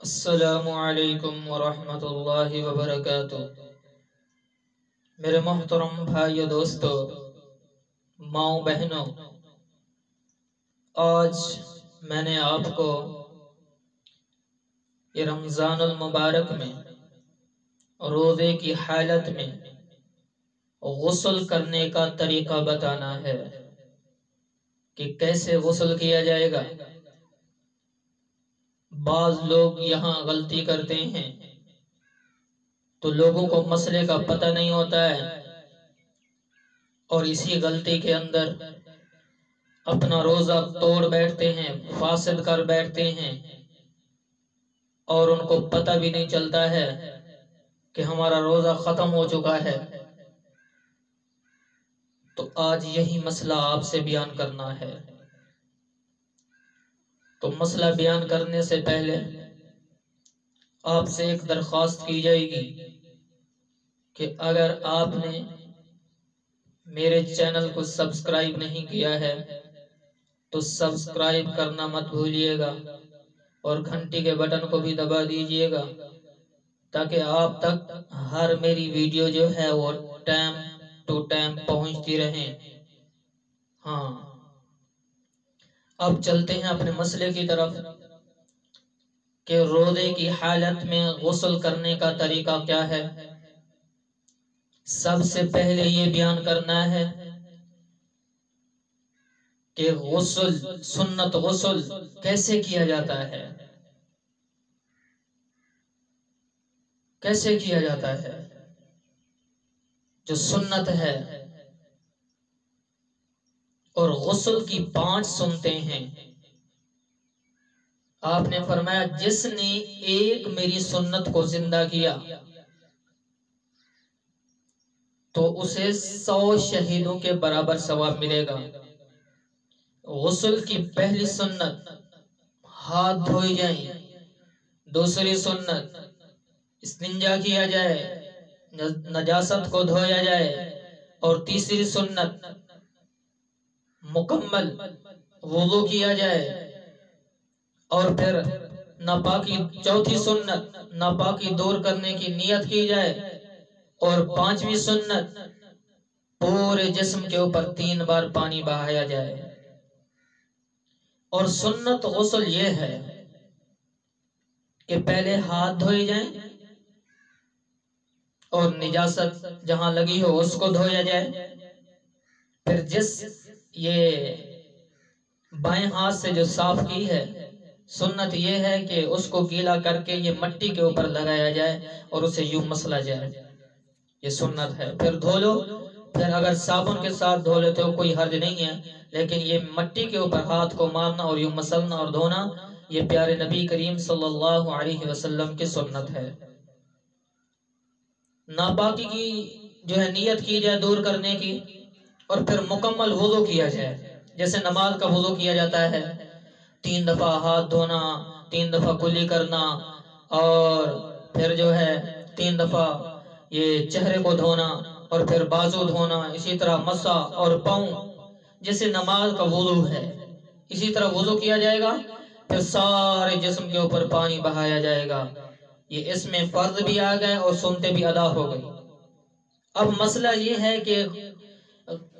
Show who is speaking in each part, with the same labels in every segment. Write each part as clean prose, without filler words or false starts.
Speaker 1: السلام علیکم ورحمۃ اللہ وبرکاتہ۔ میرے محترم بھائیو دوستو، ماؤں بہنوں، آج میں نے آپ کو یہ رمضان المبارک میں روزے کی حالت میں غسل کرنے کا طریقہ بتانا ہے کہ کیسے غسل کیا جائے گا۔ بعض لوگ یہاں غلطی کرتے ہیں تو لوگوں کو مسئلے کا پتہ نہیں ہوتا ہے، اور اسی غلطی کے اندر اپنا روزہ توڑ بیٹھتے ہیں، فاسد کر بیٹھتے ہیں، اور ان کو پتہ بھی نہیں چلتا ہے کہ ہمارا روزہ ختم ہو چکا ہے۔ تو آج یہی مسئلہ آپ سے بیان کرنا ہے۔ تو مسئلہ بیان کرنے سے پہلے آپ سے ایک درخواست کی جائے گی کہ اگر آپ نے میرے چینل کو سبسکرائب نہیں کیا ہے تو سبسکرائب کرنا مت بھولیے گا، اور گھنٹی کے بٹن کو بھی دبا دیجئے گا تاکہ آپ تک ہر میری ویڈیو جو ہے وہ ٹائم ٹو ٹائم پہنچتی رہیں۔ ہاں، اب چلتے ہیں اپنے مسئلے کی طرف کہ روزے کی حالت میں غسل کرنے کا طریقہ کیا ہے۔ سب سے پہلے یہ بیان کرنا ہے کہ غسل، سنت غسل کیسے کیا جاتا ہے، کیسے کیا جاتا ہے۔ جو سنت ہے، اور غسل کی 5 سنتیں ہیں۔ آپ نے فرمایا جس نے ایک میری سنت کو زندہ کیا تو اسے 100 شہیدوں کے برابر ثواب ملے گا۔ غسل کی پہلی سنت ہاتھ دھوئے جائیں، دوسری سنت استنجا کیا جائے، نجاست کو دھویا جائے، اور تیسری سنت مکمل وضو کیا جائے، اور پھر ناپاکی، چوتھی سنت ناپاکی دور کرنے کی نیت کی جائے، اور 5ویں سنت پورے جسم کے اوپر 3 بار پانی بہایا جائے۔ اور سنت غسل یہ ہے کہ پہلے ہاتھ دھوئے جائیں اور نجاست جہاں لگی ہو اس کو دھویا جائے، پھر یہ بائیں ہاتھ سے جو صاف کی ہے، سنت یہ ہے کہ اس کو گیلا کر کے یہ مٹی کے اوپر لگایا جائے اور اسے یوں مسلا جائے، یہ سنت ہے۔ پھر دھو لو، پھر اگر صابن کے ساتھ دھو لیتے ہو کوئی حرج نہیں ہے، لیکن یہ مٹی کے اوپر ہاتھ کو مارنا اور یوں مسلنا اور دھونا یہ پیارے نبی کریم صلی اللہ علیہ وسلم کی سنت ہے۔ ناپاکی کی جو ہے نیت کی جائے دور کرنے کی، اور پھر مکمل وضو کیا جائے، جیسے نماز کا وضو کیا جاتا ہے، 3 دفعہ ہاتھ دھونا، 3 دفعہ کلی کرنا، اور پھر جو ہے 3 دفعہ یہ چہرے کو دھونا، اور پھر بازو دھونا، اسی طرح مسح اور پاؤں، جیسے نماز کا وضو ہے اسی طرح وضو کیا جائے گا، پھر سارے جسم کے اوپر پانی بہایا جائے گا۔ یہ اس میں فرض بھی آ گئے اور سنتیں بھی ادا ہو گئی۔ اب مسئلہ یہ ہے کہ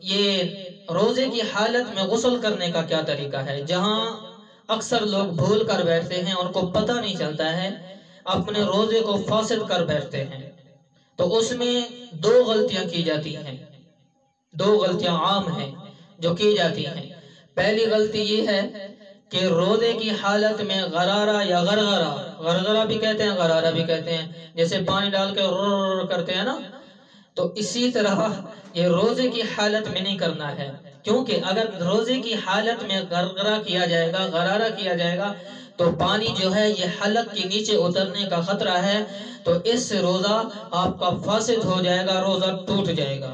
Speaker 1: یہ روزے کی حالت میں غسل کرنے کا کیا طریقہ ہے۔ جہاں اکثر لوگ بھول کر بیٹھتے ہیں، ان کو پتہ نہیں چلتا ہے، اپنے روزے کو فاسد کر بیٹھتے ہیں، تو اس میں 2 غلطیاں کی جاتی ہیں، 2 غلطیاں عام ہیں جو کی جاتی ہیں۔ پہلی غلطی یہ ہے کہ روزے کی حالت میں غرارہ یا غرغرہ، غرغرہ بھی کہتے ہیں غرارہ بھی کہتے ہیں، جیسے پانی ڈال کے رر کرتے ہیں نا، تو اسی طرح یہ روزے کی حالت میں نہیں کرنا ہے، کیونکہ اگر روزے کی حالت میں غرغرہ کیا جائے گا، غرارہ کیا جائے گا، تو پانی جو ہے یہ حلق کے نیچے اترنے کا خطرہ ہے، تو اس سے روزہ آپ کا فاسد ہو جائے گا، روزہ ٹوٹ جائے گا۔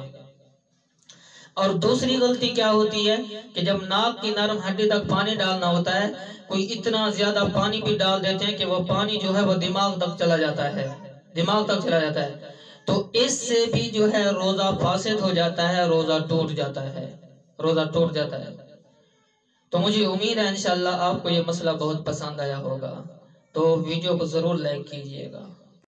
Speaker 1: اور دوسری غلطی کیا ہوتی ہے کہ جب ناک کی نرم ہڈی تک پانی ڈالنا ہوتا ہے، کوئی اتنا زیادہ پانی بھی ڈال دیتے ہیں کہ وہ پانی جو ہے وہ دماغ تک چلا جاتا ہے، دماغ تک چلا جاتا ہے، تو اس سے بھی جو ہے روزہ فاسد ہو جاتا ہے، روزہ ٹوٹ جاتا ہے، روزہ ٹوٹ جاتا ہے۔ تو مجھے امید ہے انشاءاللہ آپ کو یہ مسئلہ بہت پسند آیا ہوگا۔ تو ویڈیو کو ضرور لائک کیجیے گا۔